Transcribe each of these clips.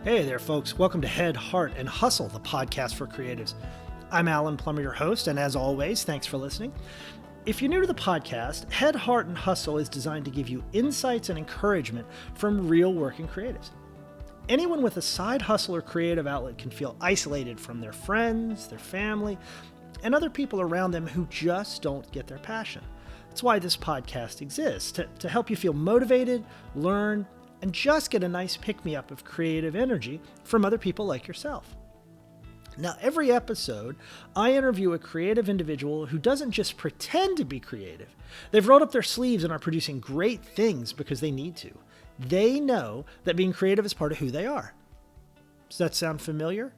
Hey there, folks. Welcome to Head, Heart, and Hustle, the podcast for creatives. I'm Alan Plummer, your host, and as always, thanks for listening. If you're new to the podcast, Head, Heart, and Hustle is designed to give you insights and encouragement from real working creatives. Anyone with a side hustle or creative outlet can feel isolated from their friends, their family, and other people around them who just don't get their passion. That's why this podcast exists, to help you feel motivated, learn, and just get a nice pick-me-up of creative energy from other people like yourself. Now, every episode, I interview a creative individual who doesn't just pretend to be creative. They've rolled up their sleeves and are producing great things because they need to. They know that being creative is part of who they are. Does that sound familiar?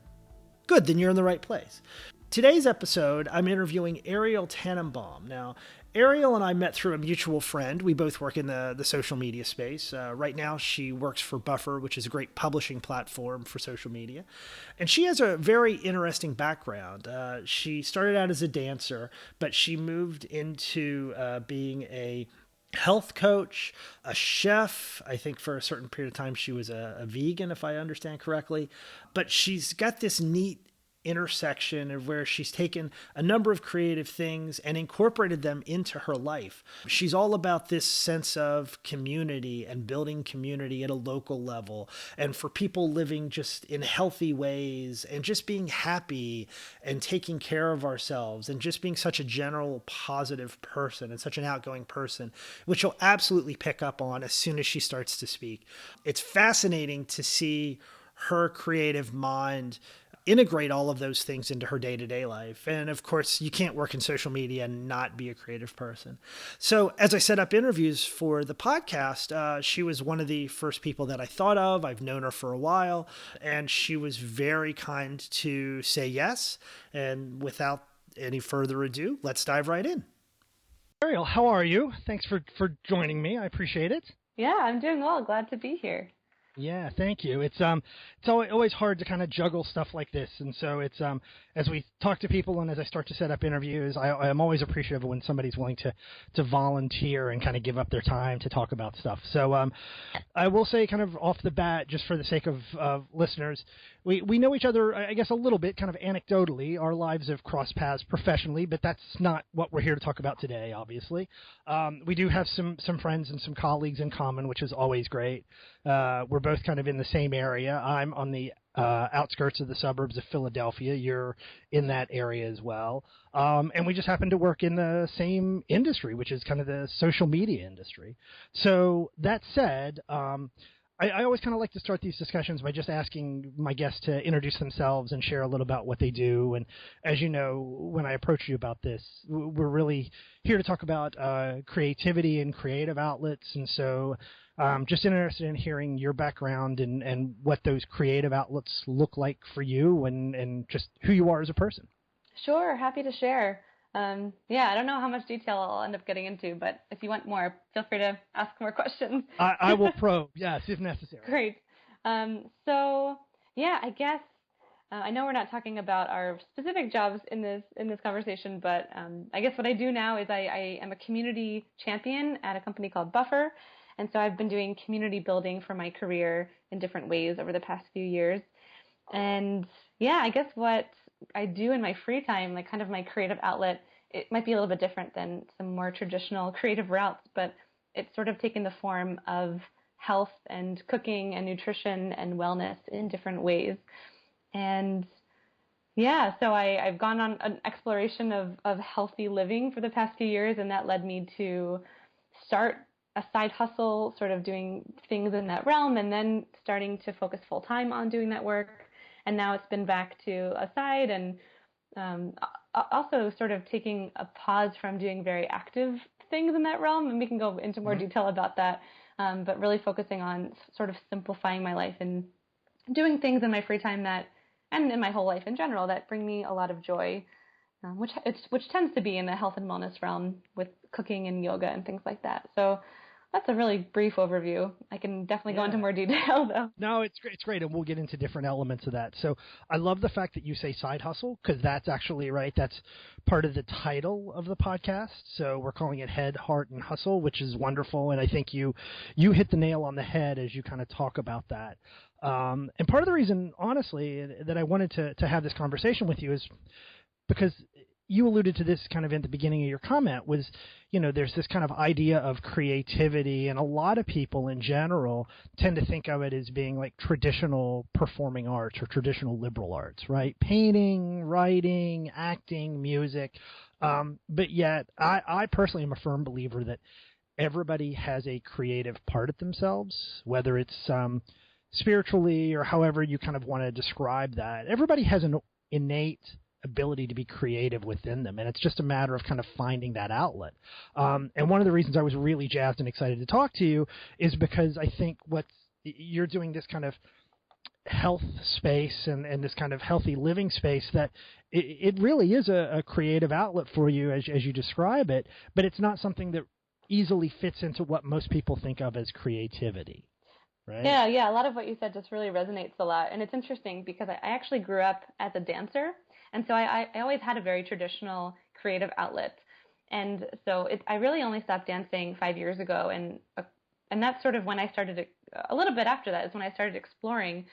Good, then you're in the right place. Today's episode, I'm interviewing Arielle Tannenbaum. Now, Arielle and I met through a mutual friend. We both work in the social media space. Right now, she works for Buffer, which is a great publishing platform for social media. And she has a very interesting background. She started out as a dancer, but she moved into being a health coach, a chef. I think for a certain period of time, she was a vegan, if I understand correctly. But she's got this neat intersection of where she's taken a number of creative things and incorporated them into her life. She's all about this sense of community and building community at a local level, and for people living just in healthy ways and just being happy and taking care of ourselves and just being such a general positive person and such an outgoing person, which you'll absolutely pick up on as soon as she starts to speak. It's fascinating to see her creative mind integrate all of those things into her day-to-day life. And of course, you can't work in social media and not be a creative person. So as I set up interviews for the podcast, she was one of the first people that I thought of. I've known her for a while, and she was very kind to say yes. And without any further ado, let's dive right in. Arielle, how are you? Thanks for joining me. I appreciate it. Yeah, I'm doing well. Glad to be here. Yeah, thank you. It's always hard to kind of juggle stuff like this, and so it's as we talk to people and as I start to set up interviews, I'm always appreciative when somebody's willing to volunteer and kind of give up their time to talk about stuff. So I will say, kind of off the bat, just for the sake of listeners, we know each other, I guess, a little bit, kind of anecdotally. Our lives have crossed paths professionally, but that's not what we're here to talk about today. Obviously, we do have some friends and some colleagues in common, which is always great. We're both kind of in the same area. I'm on the outskirts of the suburbs of Philadelphia. You're in that area as well. And we just happen to work in the same industry, which is kind of the social media industry. So that said, I always kind of like to start these discussions by just asking my guests to introduce themselves and share a little about what they do. And as you know, when I approach you about this, we're really here to talk about creativity and creative outlets. And so just interested in hearing your background and what those creative outlets look like for you and just who you are as a person. Sure, happy to share. I don't know how much detail I'll end up getting into, but if you want more, feel free to ask more questions. I will probe, yes, if necessary. Great. I guess I know we're not talking about our specific jobs in this conversation, but I guess what I do now is I am a community champion at a company called Buffer. And so I've been doing community building for my career in different ways over the past few years. And I guess what I do in my free time, like kind of my creative outlet, it might be a little bit different than some more traditional creative routes, but it's sort of taken the form of health and cooking and nutrition and wellness in different ways. And so I've gone on an exploration of healthy living for the past few years, and that led me to start a side hustle, sort of doing things in that realm, and then starting to focus full time on doing that work. And now it's been back to a side, and also sort of taking a pause from doing very active things in that realm. And we can go into more detail about that, but really focusing on sort of simplifying my life and doing things in my free time and in my whole life in general, that bring me a lot of joy, which tends to be in the health and wellness realm with cooking and yoga and things like that. So That's a really brief overview. I can definitely go into more detail, though. No, it's great, and we'll get into different elements of that. So I love the fact that you say side hustle, because that's actually right. That's part of the title of the podcast. So we're calling it Head, Heart, and Hustle, which is wonderful, and I think you hit the nail on the head as you kind of talk about that. And part of the reason, honestly, that I wanted to have this conversation with you is because you alluded to this kind of at the beginning of your comment was, there's this kind of idea of creativity, and a lot of people in general tend to think of it as being like traditional performing arts or traditional liberal arts, right? Painting, writing, acting, music. But yet I personally am a firm believer that everybody has a creative part of themselves, whether it's spiritually or however you kind of want to describe that. Everybody has an innate ability to be creative within them, and it's just a matter of kind of finding that outlet. And one of the reasons I was really jazzed and excited to talk to you is because I think you're doing this kind of health space and this kind of healthy living space that it really is a creative outlet for you as you describe it, but it's not something that easily fits into what most people think of as creativity. Right? Yeah. A lot of what you said just really resonates a lot. And it's interesting because I actually grew up as a dancer. And so I always had a very traditional creative outlet. And so I really only stopped dancing 5 years ago. And that's sort of when I started, a little bit after that is when I started exploring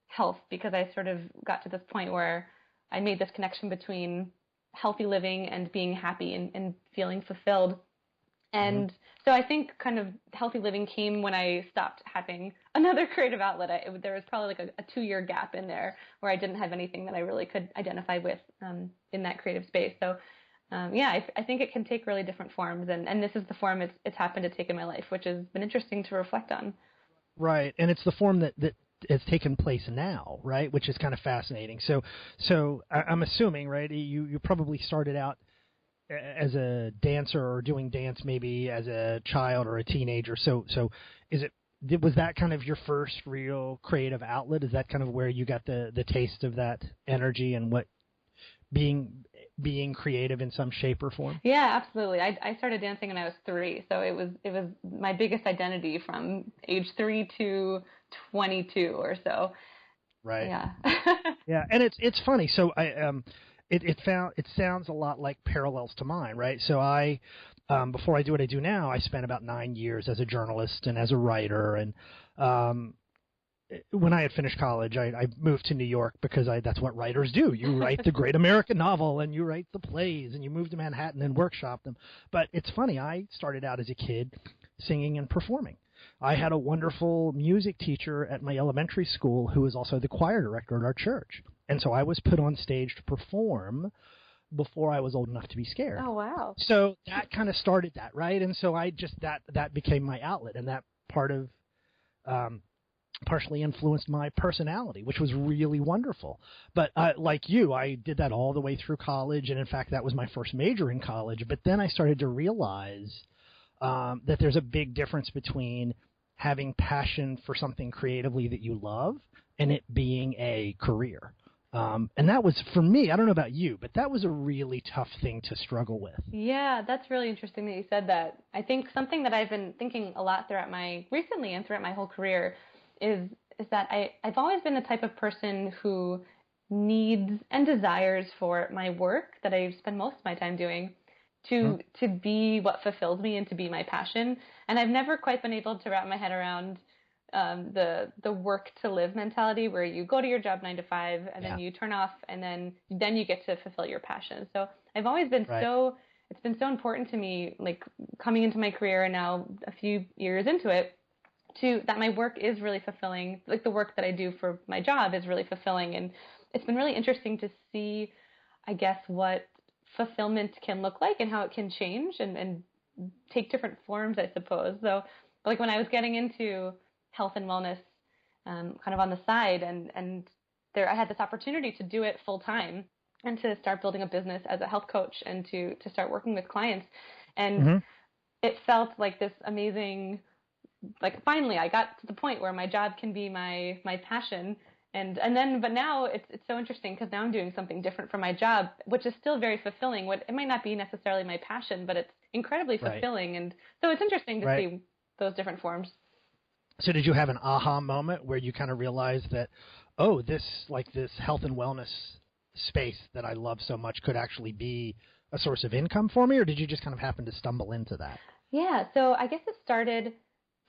health, because I sort of got to this point where I made this connection between healthy living and being happy and feeling fulfilled. And so I think kind of healthy living came when I stopped having another creative outlet. There was probably like a 2-year gap in there where I didn't have anything that I really could identify with in that creative space. So I think it can take really different forms, and this is the form it's happened to take in my life, which has been interesting to reflect on. Right, and it's the form that has taken place now, right, which is kind of fascinating. So I'm assuming, right, you probably started out as a dancer or doing dance maybe as a child or a teenager. So was that kind of your first real creative outlet? Is that kind of where you got the taste of that energy and what being creative in some shape or form? Yeah, absolutely. I started dancing when I was 3, so it was my biggest identity from age 3 to 22 or so. Right. Yeah. Yeah, and it's funny. So it sounds a lot like parallels to mine, right? So I before I do what I do now, I spent about 9 years as a journalist and as a writer, and when I had finished college, I moved to New York because that's what writers do. You write the great American novel, and you write the plays, and you move to Manhattan and workshop them. But it's funny, I started out as a kid singing and performing. I had a wonderful music teacher at my elementary school who was also the choir director at our church. And so I was put on stage to perform before I was old enough to be scared. Oh, wow. So that kind of started that, right? And so I just, that became my outlet, and that part of partially influenced my personality, which was really wonderful. But like you, I did that all the way through college, and in fact, that was my first major in college. But then I started to realize that there's a big difference between having passion for something creatively that you love and it being a career. And that was, for me, I don't know about you, but that was a really tough thing to struggle with. Yeah, that's really interesting that you said that. I think something that I've been thinking a lot recently and throughout my whole career is that I've always been the type of person who needs and desires for my work that I spend most of my time doing to be what fulfills me and to be my passion. And I've never quite been able to wrap my head around the work to live mentality, where you go to your job 9 to 5 and then you turn off and then you get to fulfill your passion. So I've always been it's been so important to me, like coming into my career and now a few years into it, that my work is really fulfilling. Like the work that I do for my job is really fulfilling. And it's been really interesting to see, I guess, what fulfillment can look like and how it can change and take different forms, I suppose. So like when I was getting into health and wellness kind of on the side, and there I had this opportunity to do it full time and to start building a business as a health coach and to start working with clients. And it felt like this amazing, like finally I got to the point where my job can be my passion. But now it's so interesting because now I'm doing something different from my job, which is still very fulfilling. It might not be necessarily my passion, but it's incredibly fulfilling. And so it's interesting to see those different forms. So did you have an aha moment where you kind of realized that, oh, this health and wellness space that I love so much could actually be a source of income for me, or did you just kind of happen to stumble into that? Yeah, so I guess it started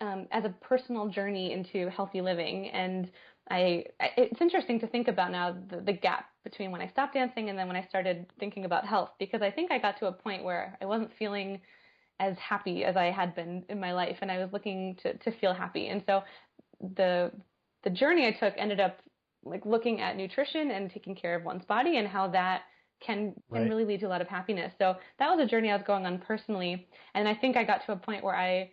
as a personal journey into healthy living, and it's interesting to think about now the gap between when I stopped dancing and then when I started thinking about health, because I think I got to a point where I wasn't feeling as happy as I had been in my life, and I was looking to feel happy. And so the journey I took ended up like looking at nutrition and taking care of one's body and how that can really lead to a lot of happiness. So that was a journey I was going on personally, and I think I got to a point where I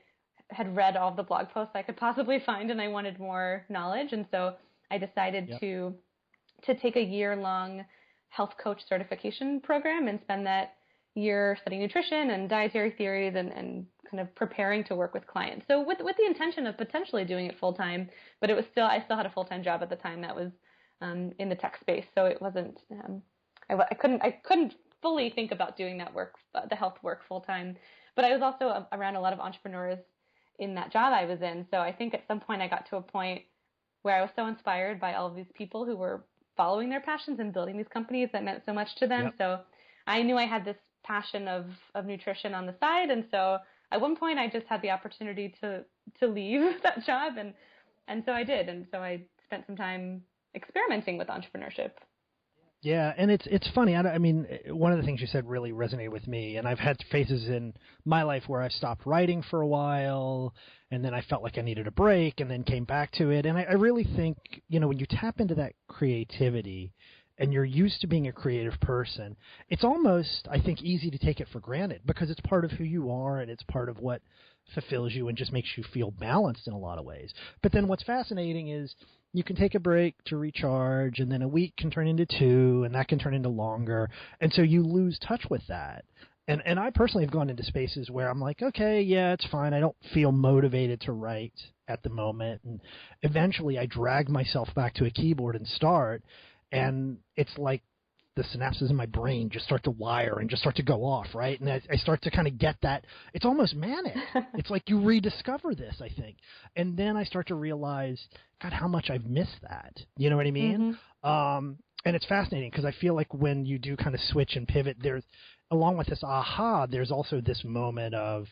had read all of the blog posts I could possibly find, and I wanted more knowledge, and so I decided to take a year-long health coach certification program and spend that year studying nutrition and dietary theories and kind of preparing to work with clients. So with the intention of potentially doing it full time, but I still had a full-time job at the time that was in the tech space. So it wasn't, I couldn't fully think about doing that work, the health work full time. But I was also around a lot of entrepreneurs in that job I was in. So I think at some point I got to a point where I was so inspired by all of these people who were following their passions and building these companies that meant so much to them. Yep. So I knew I had this passion of nutrition on the side, and so at one point I just had the opportunity to leave that job, and so I did, and so I spent some time experimenting with entrepreneurship. Yeah, and it's funny. I mean, one of the things you said really resonated with me, and I've had phases in my life where I stopped writing for a while, and then I felt like I needed a break, and then came back to it. And I really think, when you tap into that creativity and you're used to being a creative person, it's almost, I think, easy to take it for granted because it's part of who you are and it's part of what fulfills you and just makes you feel balanced in a lot of ways. But then what's fascinating is you can take a break to recharge, and then a week can turn into 2, and that can turn into longer. And so you lose touch with that. And I personally have gone into spaces where I'm like, okay, yeah, it's fine. I don't feel motivated to write at the moment. And eventually I drag myself back to a keyboard and start. And it's like the synapses in my brain just start to wire and just start to go off, right? And I start to kind of get that. It's almost manic. It's like you rediscover this, I think. And then I start to realize, God, how much I've missed that. You know what I mean? Mm-hmm. And it's fascinating because I feel like when you do kind of switch and pivot, there's, along with this aha, there's also this moment of,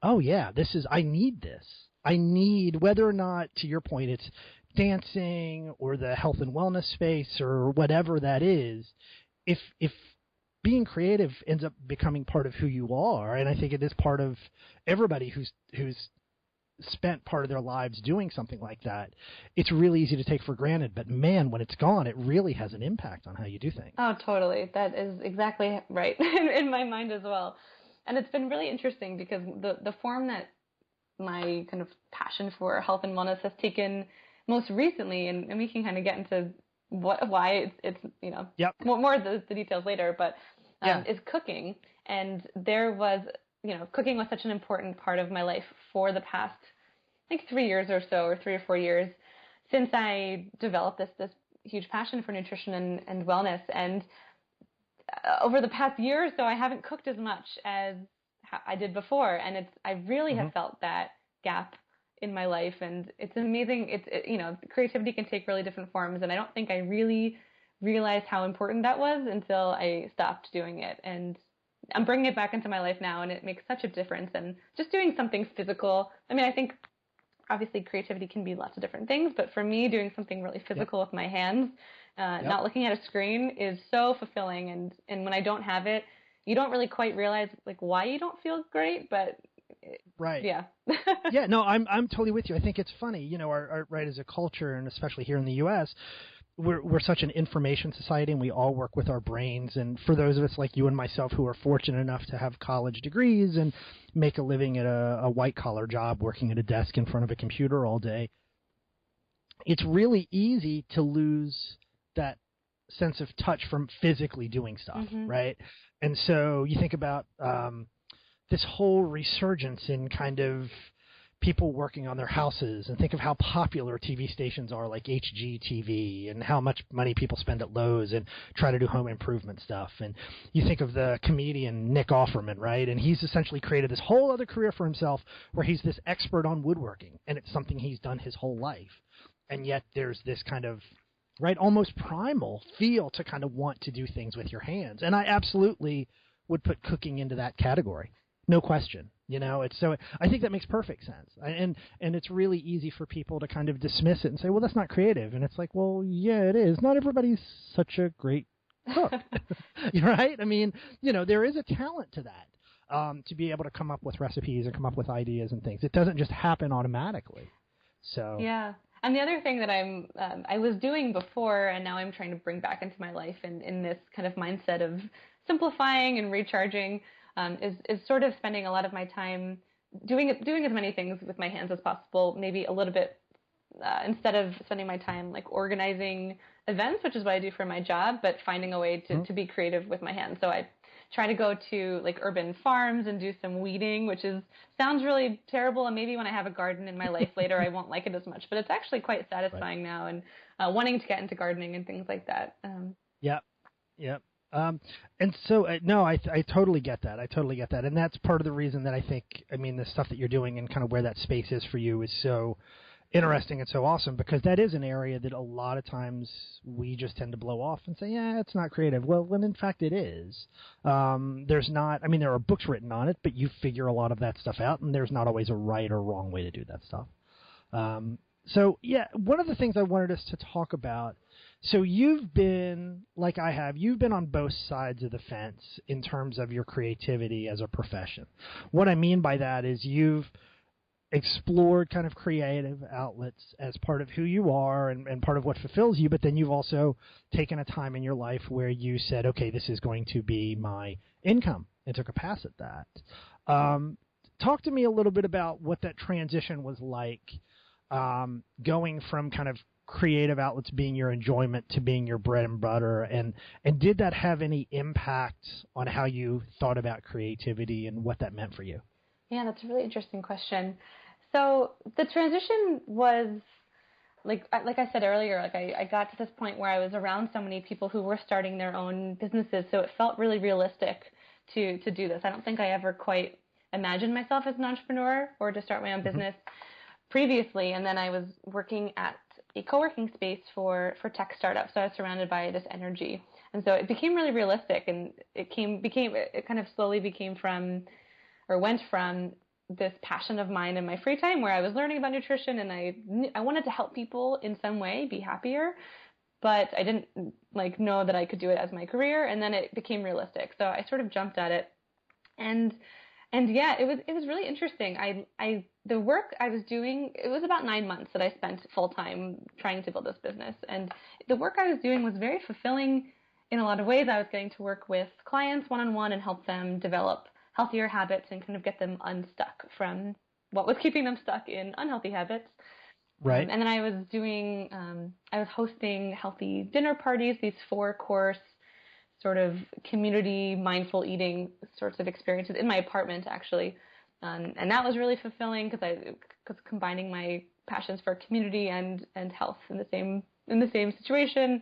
oh, yeah, I need this. I need, whether or not, to your point, it's dancing or the health and wellness space or whatever that is, if being creative ends up becoming part of who you are, and I think it is part of everybody who's spent part of their lives doing something like that, it's really easy to take for granted. But man, when it's gone, it really has an impact on how you do things. Oh, totally. That is exactly right in my mind as well. And it's been really interesting because the form that my kind of passion for health and wellness has taken most recently, and we can kind of get into why it's yep. more of the details later, but is cooking. And there was, cooking was such an important part of my life for the past, I think 3 years or so, or 3 or 4 years, since I developed this huge passion for nutrition and wellness. And over the past year or so, I haven't cooked as much as I did before, and I really have felt that gap in my life, and it's amazing. Creativity can take really different forms, and I don't think I really realized how important that was until I stopped doing it. And I'm bringing it back into my life now, and it makes such a difference. And just doing something physical. I mean, I think obviously creativity can be lots of different things, but for me, doing something really physical with my hands, not looking at a screen, is so fulfilling. And when I don't have it, you don't really quite realize like why you don't feel great, but right. Yeah. Yeah, no, I'm totally with you. I think it's funny, our right, as a culture, and especially here in the U.S., we're such an information society, and we all work with our brains. And for those of us like you and myself who are fortunate enough to have college degrees and make a living at a white-collar job working at a desk in front of a computer all day, it's really easy to lose that sense of touch from physically doing stuff, right? And so you think about this whole resurgence in kind of people working on their houses, and think of how popular TV stations are like HGTV, and how much money people spend at Lowe's and try to do home improvement stuff. And you think of the comedian Nick Offerman, right? And he's essentially created this whole other career for himself where he's this expert on woodworking, and it's something he's done his whole life. And yet there's this kind of, right, almost primal feel to kind of want to do things with your hands. And I absolutely would put cooking into that category. No question. So I think that makes perfect sense. And it's really easy for people to kind of dismiss it and say, well, that's not creative. And it's like, well, yeah, it is. Not everybody's such a great cook. Right? I mean, there is a talent to that, to be able to come up with recipes and come up with ideas and things. It doesn't just happen automatically. So yeah. And the other thing that I was doing before, and now I'm trying to bring back into my life in this kind of mindset of simplifying and recharging, is sort of spending a lot of my time doing as many things with my hands as possible, maybe a little bit, instead of spending my time like organizing events, which is what I do for my job, but finding a way to be creative with my hands. So I try to go to like urban farms and do some weeding, which sounds really terrible. And maybe when I have a garden in my life later, I won't like it as much, but it's actually quite satisfying now, and wanting to get into gardening and things like that. Yep. And so, no, I totally get that. I totally get that. And that's part of the reason that I think, the stuff that you're doing and kind of where that space is for you is so interesting and so awesome, because that is an area that a lot of times we just tend to blow off and say, yeah, it's not creative. Well, when in fact it is. There's not, there are books written on it, but you figure a lot of that stuff out, and there's not always a right or wrong way to do that stuff. So, yeah, one of the things I wanted us to talk about, so you've been, like I have, you've been on both sides of the fence in terms of your creativity as a profession. What I mean by that is you've explored kind of creative outlets as part of who you are and part of what fulfills you, but then you've also taken a time in your life where you said, okay, this is going to be my income, and took a pass at that. Talk to me a little bit about what that transition was like, going from kind of creative outlets being your enjoyment to being your bread and butter, and did that have any impact on how you thought about creativity and what that meant for you? Yeah, that's a really interesting question. So the transition was, like I said earlier, like I got to this point where I was around so many people who were starting their own businesses, so it felt really realistic to do this. I don't think I ever quite imagined myself as an entrepreneur or to start my own business previously, and then I was working at a co-working space for tech startups, so I was surrounded by this energy, and so it became really realistic, and it kind of slowly went from this passion of mine in my free time where I was learning about nutrition, and I wanted to help people in some way be happier, but I didn't know that I could do it as my career, and then it became realistic, so I sort of jumped at it, and yeah, it was really interesting. The work I was doing, it was about 9 months that I spent full time trying to build this business, and the work I was doing was very fulfilling in a lot of ways. I was getting to work with clients one-on-one and help them develop healthier habits and kind of get them unstuck from what was keeping them stuck in unhealthy habits. Right. And then I was hosting healthy dinner parties, these 4-course sort of community mindful eating sorts of experiences in my apartment, actually. And that was really fulfilling because combining my passions for community and health in the same situation,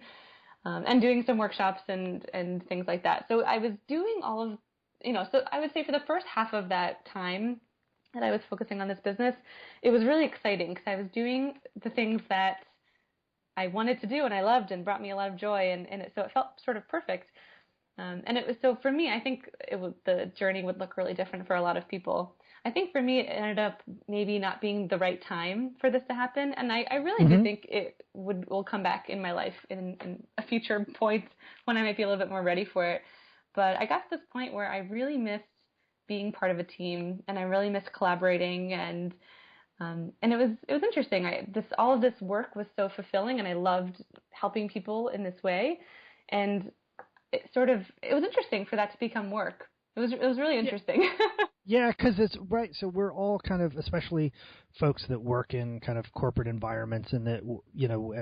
and doing some workshops and things like that. So I was doing all of, so I would say for the first half of that time that I was focusing on this business, it was really exciting because I was doing the things that I wanted to do and I loved and brought me a lot of joy, so it felt sort of perfect. And it was, so for me, I think the journey would look really different for a lot of people. I think for me, it ended up maybe not being the right time for this to happen. And I really do think it will come back in my life in a future point when I might be a little bit more ready for it. But I got to this point where I really missed being part of a team, and I really missed collaborating, and it was interesting. All of this work was so fulfilling, and I loved helping people in this way, and it was interesting for that to become work. It was really interesting. Yeah, because it's right. So we're all kind of, especially folks that work in kind of corporate environments and that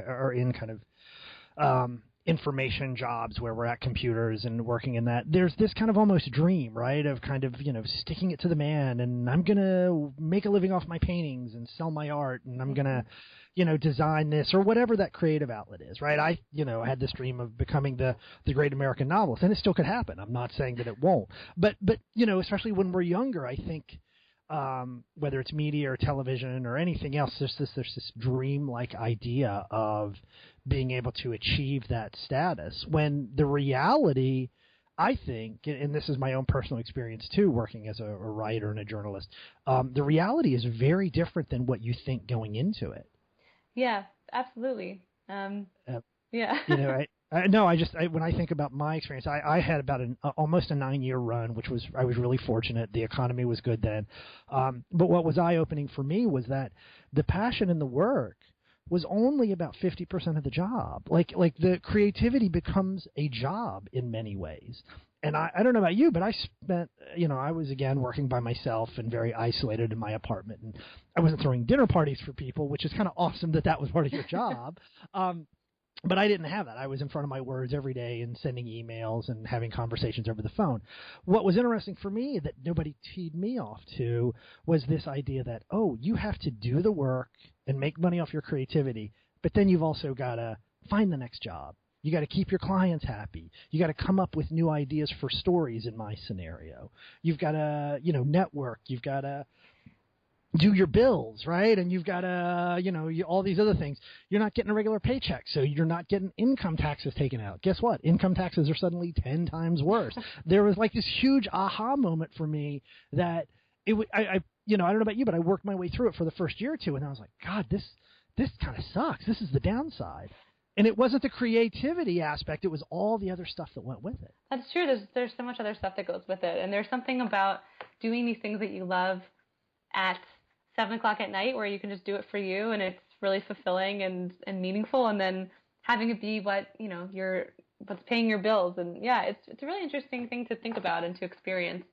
are in kind of information jobs where we're at computers and working in that, there's this kind of almost dream, right, of kind of, sticking it to the man, and I'm going to make a living off my paintings and sell my art, and I'm going to, design this or whatever that creative outlet is, right? I had this dream of becoming the great American novelist, and it still could happen. I'm not saying that it won't. But especially when we're younger, I think, whether it's media or television or anything else, there's this dream-like idea of being able to achieve that status, when the reality, I think, and this is my own personal experience too, working as a writer and a journalist, the reality is very different than what you think going into it. Yeah, absolutely. Yeah. When I think about my experience, I had about almost a 9-year run, I was really fortunate. The economy was good then. But what was eye-opening for me was that the passion in the work was only about 50% of the job. Like the creativity becomes a job in many ways. And I don't know about you, but I spent, I was, again, working by myself and very isolated in my apartment. And I wasn't throwing dinner parties for people, which is kind of awesome that was part of your job. But I didn't have that. I was in front of my words every day and sending emails and having conversations over the phone. What was interesting for me that nobody teed me off to was this idea that, you have to do the work and make money off your creativity, but then you've also got to find the next job. You got to keep your clients happy. You got to come up with new ideas for stories in my scenario. You've got to, network. You've got to do your bills, right? And you've got to, all these other things. You're not getting a regular paycheck, so you're not getting income taxes taken out. Guess what? Income taxes are suddenly 10 times worse. There was like this huge aha moment for me that I don't know about you, but I worked my way through it for the first year or two, and I was like, God, this kind of sucks. This is the downside. And it wasn't the creativity aspect. It was all the other stuff that went with it. That's true. There's so much other stuff that goes with it. And there's something about doing these things that you love at 7 o'clock at night where you can just do it for you, and it's really fulfilling and meaningful. And then having it be what's paying your bills. And yeah, it's a really interesting thing to think about and to experience.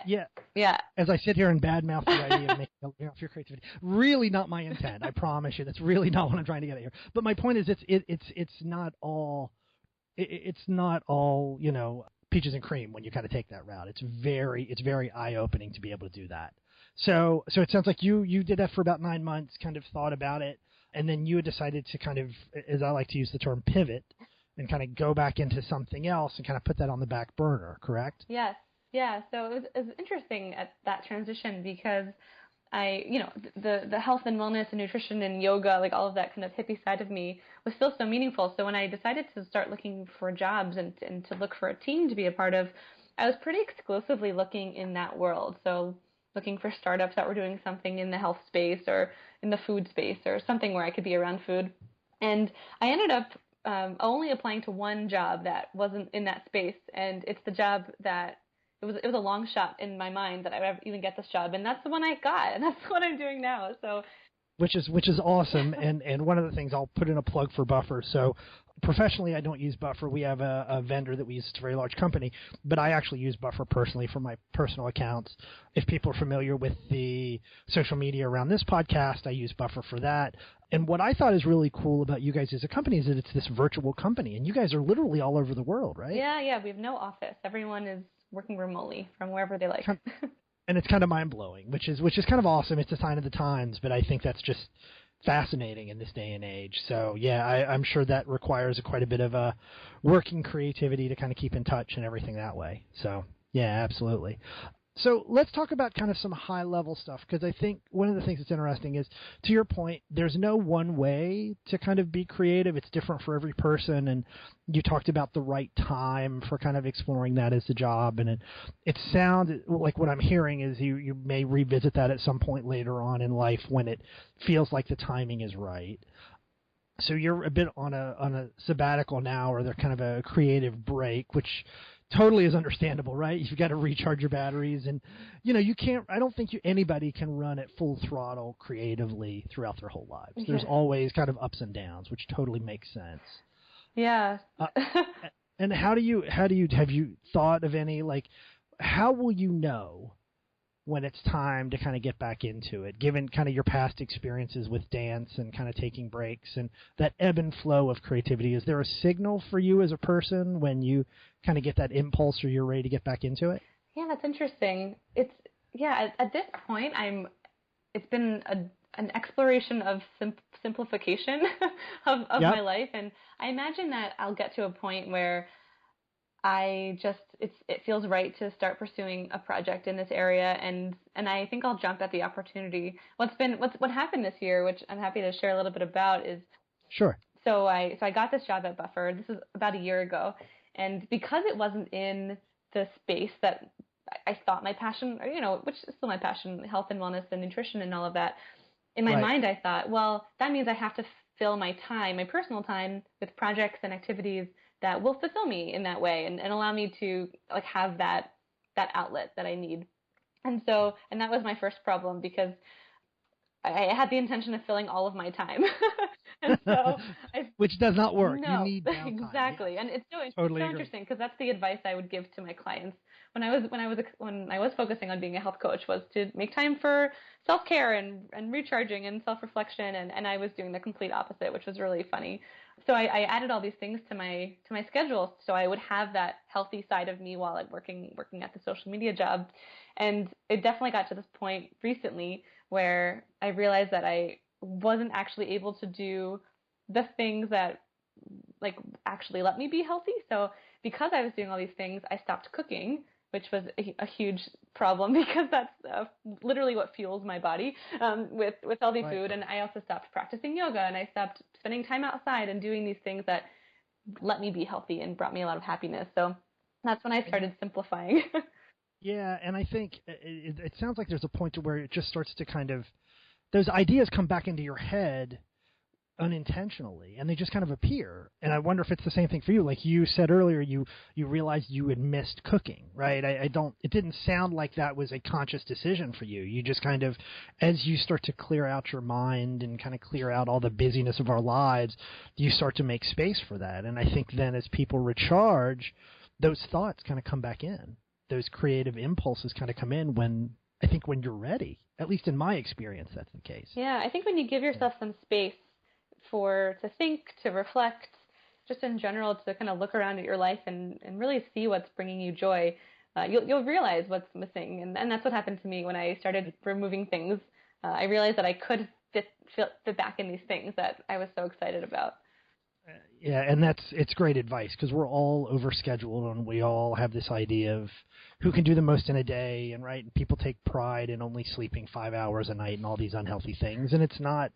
Yeah. Yeah. As I sit here and badmouth the idea of making a living off your creativity, really not my intent. I promise you, that's really not what I'm trying to get at here. But my point is, it's not all peaches and cream when you kind of take that route. It's very eye opening to be able to do that. So it sounds like you did that for about 9 months, kind of thought about it, and then you had decided to kind of, as I like to use the term, pivot and kind of go back into something else and kind of put that on the back burner. Correct? Yes. Yeah, so it was interesting at that transition because the health and wellness and nutrition and yoga, like all of that kind of hippie side of me was still so meaningful. So when I decided to start looking for jobs and to look for a team to be a part of, I was pretty exclusively looking in that world. So looking for startups that were doing something in the health space or in the food space or something where I could be around food. And I ended up only applying to one job that wasn't in that space, and it's the job that it was a long shot in my mind that I would even get this job, and that's the one I got, and that's what I'm doing now. So, which is awesome, and one of the things, I'll put in a plug for Buffer. So professionally, I don't use Buffer. We have a vendor that we use. It's a very large company, but I actually use Buffer personally for my personal accounts. If people are familiar with the social media around this podcast, I use Buffer for that. And what I thought is really cool about you guys as a company is that it's this virtual company, and you guys are literally all over the world, right? Yeah, we have no office. Everyone is working remotely from wherever they like. And it's kind of mind-blowing, which is kind of awesome. It's a sign of the times, but I think that's just fascinating in this day and age. So, yeah, I'm sure that requires quite a bit of working creativity to kind of keep in touch and everything that way. So, yeah, absolutely. So let's talk about kind of some high-level stuff, because I think one of the things that's interesting is, to your point, there's no one way to kind of be creative. It's different for every person, and you talked about the right time for kind of exploring that as a job, and it sounds like what I'm hearing is you may revisit that at some point later on in life when it feels like the timing is right. So you're a bit on a sabbatical now, or they're kind of a creative break, which totally is understandable, right? You've got to recharge your batteries, and you can't. I don't think anybody can run at full throttle creatively throughout their whole lives. Yeah. There's always kind of ups and downs, which totally makes sense. Yeah. And have you thought of any, like, how will you know when it's time to kind of get back into it, given kind of your past experiences with dance and kind of taking breaks and that ebb and flow of creativity? Is there a signal for you as a person when you kind of get that impulse or you're ready to get back into it? Yeah, that's interesting. At this point, it's been an exploration of simplification of Yep. my life. And I imagine that I'll get to a point where it feels right to start pursuing a project in this area, and I think I'll jump at the opportunity. What happened this year, which I'm happy to share a little bit about, is Sure. so I got this job at Buffer. This was about a year ago, and because it wasn't in the space that I thought my passion, or which is still my passion, health and wellness and nutrition and all of that. In my mind, I thought, well, that means I have to fill my time, my personal time, with projects and activities that will fulfill me in that way and allow me to have that outlet that I need. And that was my first problem, because I had the intention of filling all of my time. And so which does not work. No, You need downtime. exactly. Yes. And it's totally so interesting, because that's the advice I would give to my clients when I was focusing on being a health coach, was to make time for self-care and recharging and self-reflection, and I was doing the complete opposite, which was really funny. So I added all these things to my schedule, so I would have that healthy side of me while I'm working at the social media job. And it definitely got to this point recently where I realized that I wasn't actually able to do the things that actually let me be healthy. So because I was doing all these things, I stopped cooking, which was a huge problem, because that's literally what fuels my body with healthy food. And I also stopped practicing yoga, and I stopped spending time outside and doing these things that let me be healthy and brought me a lot of happiness. So that's when I started simplifying. Yeah, and I think it sounds like there's a point to where it just starts to kind of, those ideas come back into your head unintentionally, and they just kind of appear. And I wonder if it's the same thing for you. Like you said earlier, you realized you had missed cooking, right? It didn't sound like that was a conscious decision for you. You just kind of, as you start to clear out your mind and kind of clear out all the busyness of our lives, you start to make space for that. And I think then as people recharge, those thoughts kind of come back in. Those creative impulses kind of come in when you're ready. At least in my experience, that's the case. Yeah, I think when you give yourself some space to think, to reflect, just in general, to kind of look around at your life and really see what's bringing you joy, you'll realize what's missing. And that's what happened to me when I started removing things. I realized that I could fit back in these things that I was so excited about. Yeah, and it's great advice, because we're all overscheduled, and we all have this idea of who can do the most in a day, and people take pride in only sleeping 5 hours a night and all these unhealthy things, and it's not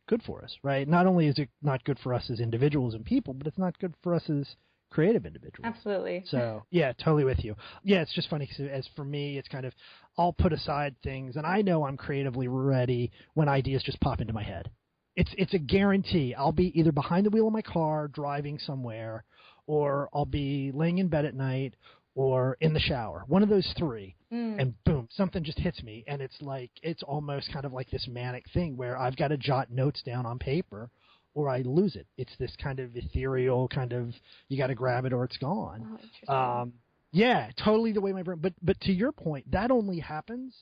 good for us, right? Not only is it not good for us as individuals and people, but it's not good for us as creative individuals. Absolutely. So, yeah, totally with you. Yeah, it's just funny, because as for me, it's kind of, I'll put aside things, and I know I'm creatively ready when ideas just pop into my head. It's a guarantee. I'll be either behind the wheel of my car driving somewhere, or I'll be laying in bed at night, or in the shower. One of those three. And boom, something just hits me, and it's almost kind of like this manic thing where I've got to jot notes down on paper, or I lose it. It's this kind of ethereal kind of, you got to grab it or it's gone. Oh, interesting. Yeah, totally the way my brain. But to your point, that only happens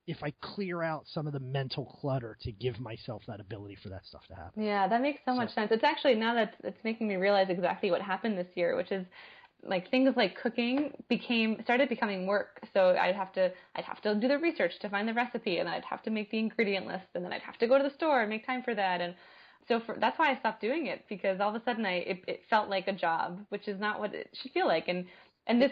if I clear out some of the mental clutter to give myself that ability for that stuff to happen. Yeah, that makes so much sense. It's actually, now that it's making me realize exactly what happened this year, which is things like cooking started becoming work. So I'd have to do the research to find the recipe, and then I'd have to make the ingredient list, and then I'd have to go to the store and make time for that. And so that's why I stopped doing it, because all of a sudden it felt like a job, which is not what it should feel like. And this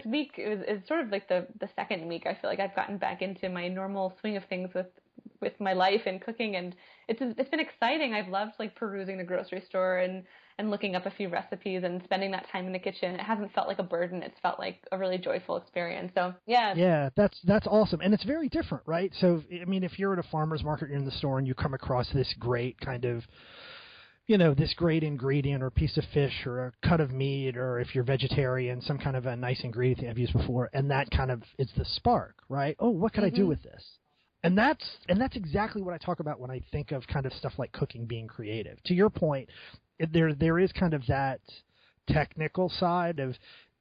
week is sort of like the second week I feel like I've gotten back into my normal swing of things with my life and cooking, and it's been exciting. I've loved perusing the grocery store and looking up a few recipes and spending that time in the kitchen. It hasn't felt like a burden. It's felt like a really joyful experience. So yeah. Yeah, that's awesome. And it's very different, right? So I mean, if you're at a farmer's market, you're in the store and you come across this great kind of, this great ingredient or piece of fish or a cut of meat, or if you're vegetarian, some kind of a nice ingredient I've used before, and that kind of is the spark, right? Oh, what could I do with this? And that's exactly what I talk about when I think of kind of stuff like cooking being creative. To your point, there is kind of that technical side of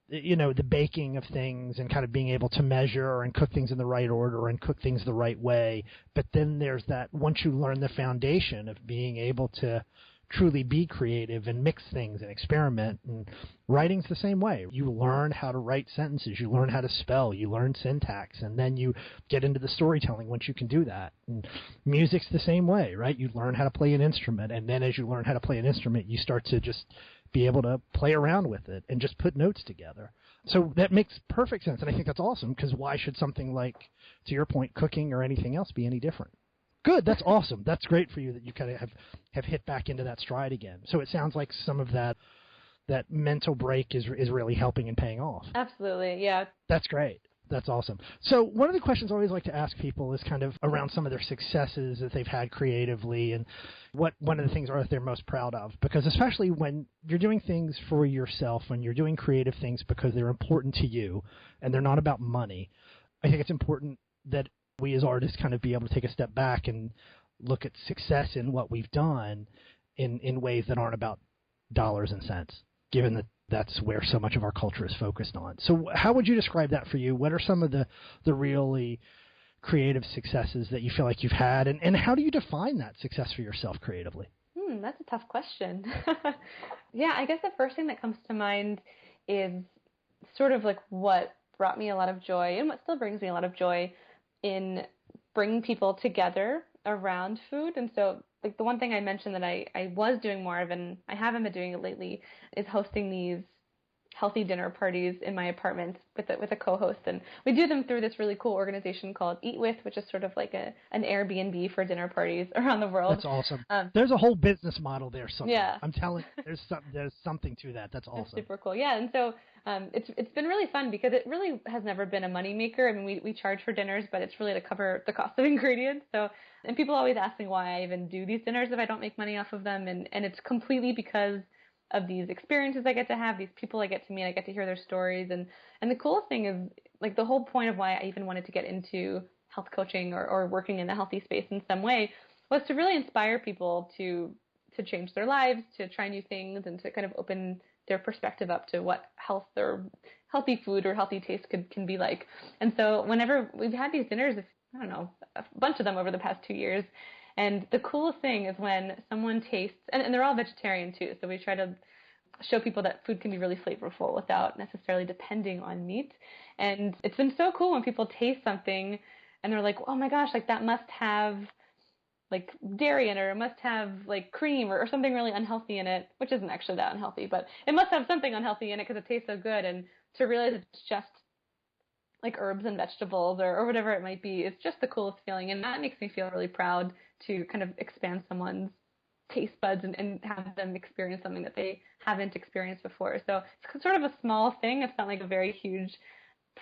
the baking of things and kind of being able to measure and cook things in the right order and cook things the right way. But then there's that, once you learn the foundation of being able to truly be creative and mix things and experiment, and writing's the same way. You learn how to write sentences, you learn how to spell, you learn syntax, and then you get into the storytelling once you can do that. And music's the same way, right? You learn how to play an instrument, and then as you learn how to play an instrument, you start to just be able to play around with it and just put notes together. So that makes perfect sense, and I think that's awesome, because why should something like, to your point, cooking or anything else be any different? Good. That's awesome. That's great for you that you kind of have hit back into that stride again. So it sounds like some of that mental break is really helping and paying off. Absolutely. Yeah. That's great. That's awesome. So one of the questions I always like to ask people is kind of around some of their successes that they've had creatively and what one of the things are that they're most proud of. Because especially when you're doing things for yourself, when you're doing creative things because they're important to you and they're not about money, I think it's important that we as artists kind of be able to take a step back and look at success in what we've done in ways that aren't about dollars and cents, given that that's where so much of our culture is focused on. So how would you describe that for you? What are some of the really creative successes that you feel like you've had, and how do you define that success for yourself creatively? That's a tough question. Yeah, I guess the first thing that comes to mind is sort of like what brought me a lot of joy and what still brings me a lot of joy in bringing people together around food. And so like the one thing I mentioned that I was doing more of, and I haven't been doing it lately, is hosting these healthy dinner parties in my apartment with a co-host. And we do them through this really cool organization called Eat With, which is sort of like an Airbnb for dinner parties around the world. That's awesome. There's a whole business model there somewhere. Yeah. I'm telling you, there's something to that. That's awesome. It's super cool. Yeah. And so it's been really fun because it really has never been a money maker. I mean, we charge for dinners, but it's really to cover the cost of ingredients. So, and people always ask me why I even do these dinners if I don't make money off of them. And it's completely because of these experiences I get to have, these people I get to meet, I get to hear their stories. And the coolest thing is, like, the whole point of why I even wanted to get into health coaching or working in the healthy space in some way was to really inspire people to change their lives, to try new things, and to kind of open their perspective up to what health or healthy food or healthy taste can be like. And so whenever we've had these dinners, I don't know, a bunch of them over the past 2 years, and the coolest thing is when someone tastes, and they're all vegetarian too, so we try to show people that food can be really flavorful without necessarily depending on meat. And it's been so cool when people taste something and they're like, oh my gosh, like that must have like dairy in it, or it must have like cream or something really unhealthy in it, which isn't actually that unhealthy, but it must have something unhealthy in it because it tastes so good. And to realize it's just like herbs and vegetables or whatever it might be, it's just the coolest feeling. And that makes me feel really proud to kind of expand someone's taste buds and have them experience something that they haven't experienced before. So it's sort of a small thing. It's not like a very huge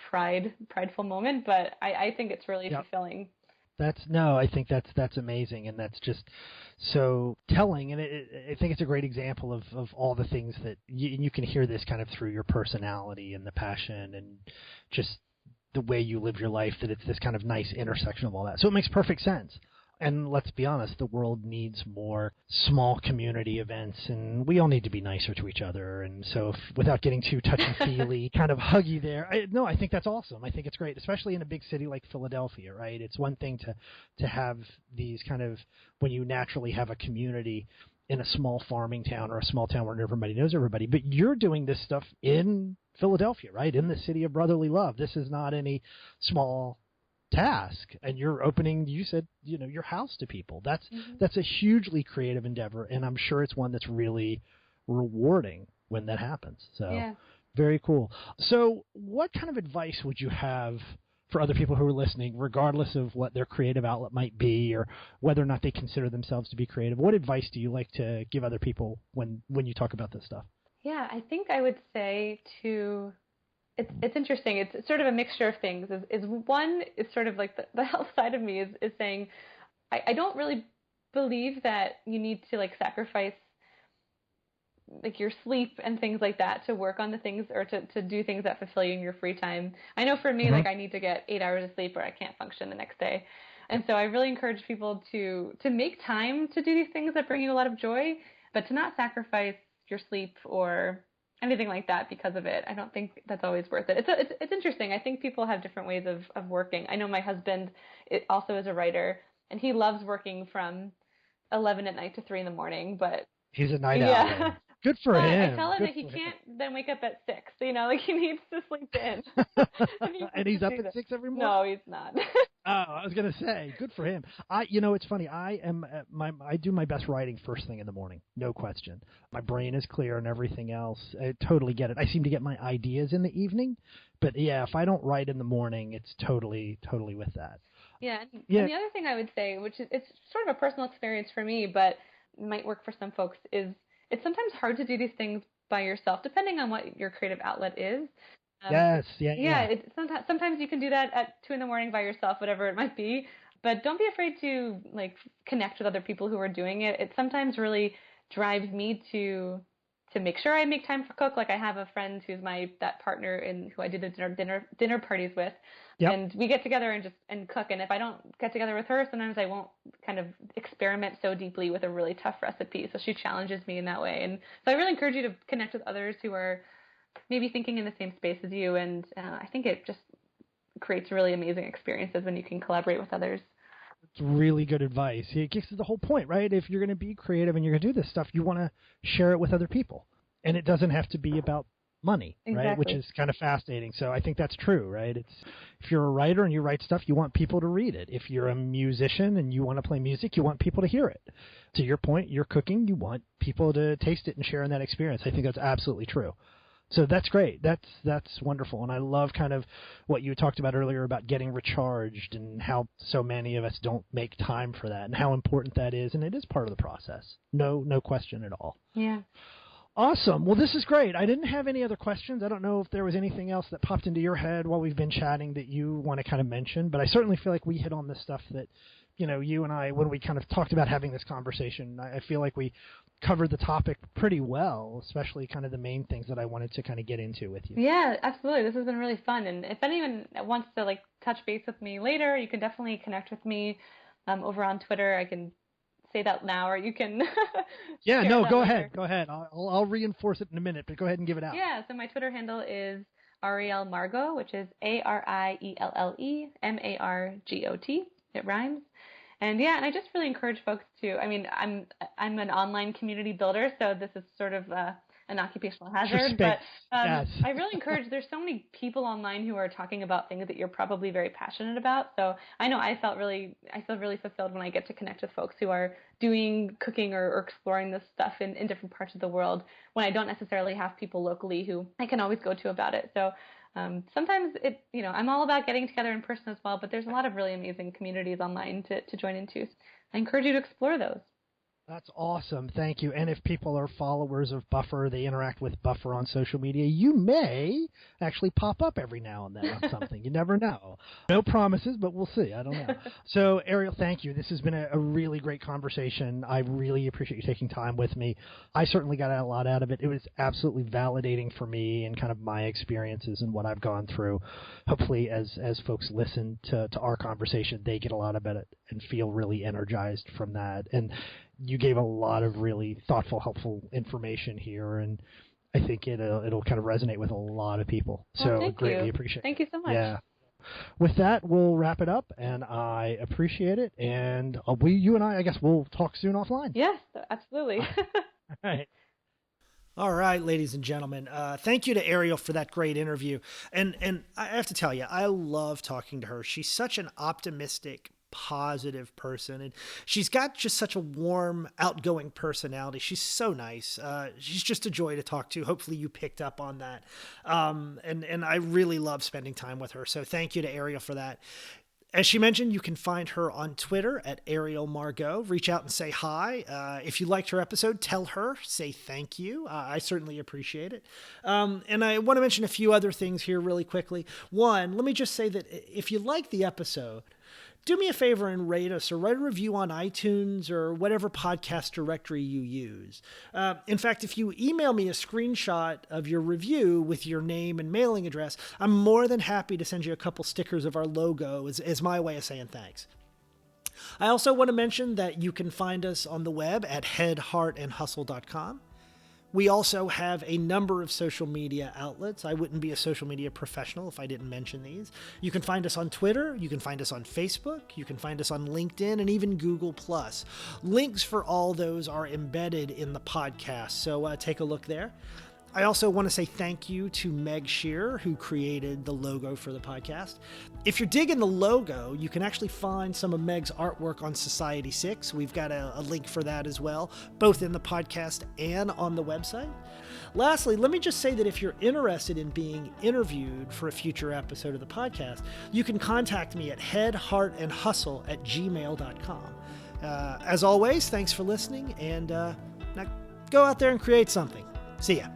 prideful moment, but I think it's really fulfilling. I think that's amazing, and that's just so telling, and I think it's a great example of all the things that you can hear this kind of through your personality and the passion and just the way you live your life, that it's this kind of nice intersection of all that. So it makes perfect sense. And let's be honest, the world needs more small community events, and we all need to be nicer to each other. And so without getting too touchy-feely, kind of huggy there, I think that's awesome. I think it's great, especially in a big city like Philadelphia, right? It's one thing to have these kind of, when you naturally have a community in a small farming town or a small town where everybody knows everybody, but you're doing this stuff in Philadelphia, right? In the city of brotherly love. This is not any small task, and you're opening, you said, your house to people. That's a hugely creative endeavor, and I'm sure it's one that's really rewarding when that happens. So yeah. Very cool. So what kind of advice would you have for other people who are listening, regardless of what their creative outlet might be or whether or not they consider themselves to be creative? What advice do you like to give other people when you talk about this stuff? Yeah, I think I would say it's interesting. It's sort of a mixture of things. Is one is sort of like the health side of me is saying I don't really believe that you need to like sacrifice like your sleep and things like that to work on the things or to do things that fulfill you in your free time. I know for me, like I need to get 8 hours of sleep or I can't function the next day. And so I really encourage people to make time to do these things that bring you a lot of joy, but to not sacrifice your sleep or anything like that because of it. I don't think that's always worth it. It's interesting. I think people have different ways of working. I know my husband also is a writer, and he loves working from 11 at night to 3 in the morning, but he's a night owl. yeah. Good for But him. I tell him Good that he for can't then wake up at 6. Like he needs to sleep in. And he's up at 6 every morning? No, he's not. Oh, I was gonna say, good for him. It's funny. I do my best writing first thing in the morning, no question. My brain is clear and everything else. I totally get it. I seem to get my ideas in the evening, but yeah, if I don't write in the morning, it's totally with that. Yeah, and the other thing I would say, which is it's sort of a personal experience for me, but might work for some folks, is it's sometimes hard to do these things by yourself, depending on what your creative outlet is. Yes, yeah. Sometimes you can do that at 2 in the morning by yourself, whatever it might be. But don't be afraid to connect with other people who are doing it. It sometimes really drives me to make sure I make time for cook. Like I have a friend who's that partner who I do the dinner parties with, and we get together and cook. And if I don't get together with her, sometimes I won't kind of experiment so deeply with a really tough recipe. So she challenges me in that way. And so I really encourage you to connect with others who are maybe thinking in the same space as you, and I think it just creates really amazing experiences when you can collaborate with others. It's really good advice. It gets to the whole point, right? If you're going to be creative and you're going to do this stuff, you want to share it with other people, and it doesn't have to be about money, exactly. Right? Which is kind of fascinating. So I think that's true, right? If you're a writer and you write stuff, you want people to read it. If you're a musician and you want to play music, you want people to hear it. To your point, you're cooking, you want people to taste it and share in that experience. I think that's absolutely true. So that's great. That's wonderful. And I love kind of what you talked about earlier about getting recharged and how so many of us don't make time for that and how important that is. And it is part of the process. No question at all. Yeah. Awesome. Well, this is great. I didn't have any other questions. I don't know if there was anything else that popped into your head while we've been chatting that you want to kind of mention, but I certainly feel like we hit on the stuff that, you and I, when we kind of talked about having this conversation, I feel like we covered the topic pretty well, especially kind of the main things that I wanted to kind of get into with you. Yeah, absolutely. This has been really fun. And if anyone wants to touch base with me later, you can definitely connect with me over on Twitter. I can say that now, or you can. Yeah, no, go ahead. Go ahead. I'll reinforce it in a minute, but go ahead and give it out. Yeah, so my Twitter handle is Arielle Margot, which is ARIELLE MARGOT. It rhymes. And and I just really encourage folks to, I'm an online community builder, so this is sort of an occupational hazard, but yes. I really encourage, there's so many people online who are talking about things that you're probably very passionate about. So I know I feel really fulfilled when I get to connect with folks who are doing cooking or exploring this stuff in different parts of the world, when I don't necessarily have people locally who I can always go to about it. So sometimes I'm all about getting together in person as well, but there's a lot of really amazing communities online to join into. I encourage you to explore those. That's awesome. Thank you. And if people are followers of Buffer, they interact with Buffer on social media, you may actually pop up every now and then on something. You never know. No promises, but we'll see. I don't know. So, Arielle, thank you. This has been a really great conversation. I really appreciate you taking time with me. I certainly got a lot out of it. It was absolutely validating for me and kind of my experiences and what I've gone through. Hopefully, as folks listen to our conversation, they get a lot of it and feel really energized from that. And you gave a lot of really thoughtful, helpful information here, and I think it'll kind of resonate with a lot of people. So I greatly appreciate it. Thank you so much. Yeah. With that, we'll wrap it up, and I appreciate it. And you and I guess we'll talk soon offline. Yes, absolutely. All right. All right, ladies and gentlemen, thank you to Arielle for that great interview. And I have to tell you, I love talking to her. She's such an optimistic, positive person, and she's got just such a warm, outgoing personality. She's so nice. She's just a joy to talk to. Hopefully you picked up on that. And I really love spending time with her. So thank you to Arielle for that. As she mentioned, you can find her on Twitter at Arielle Margot. Reach out and say hi. If you liked her episode, tell her, say thank you. I certainly appreciate it. And I want to mention a few other things here really quickly. One, let me just say that if you like the episode, do me a favor and rate us or write a review on iTunes or whatever podcast directory you use. In fact, if you email me a screenshot of your review with your name and mailing address, I'm more than happy to send you a couple stickers of our logo as my way of saying thanks. I also want to mention that you can find us on the web at headheartandhustle.com. We also have a number of social media outlets. I wouldn't be a social media professional if I didn't mention these. You can find us on Twitter, you can find us on Facebook, you can find us on LinkedIn, and even Google+. Links for all those are embedded in the podcast, so take a look there. I also want to say thank you to Meg Shearer, who created the logo for the podcast. If you're digging the logo, you can actually find some of Meg's artwork on Society6. We've got a link for that as well, both in the podcast and on the website. Lastly, let me just say that if you're interested in being interviewed for a future episode of the podcast, you can contact me at headheartandhustle@gmail.com. As always, thanks for listening, and now go out there and create something. See ya.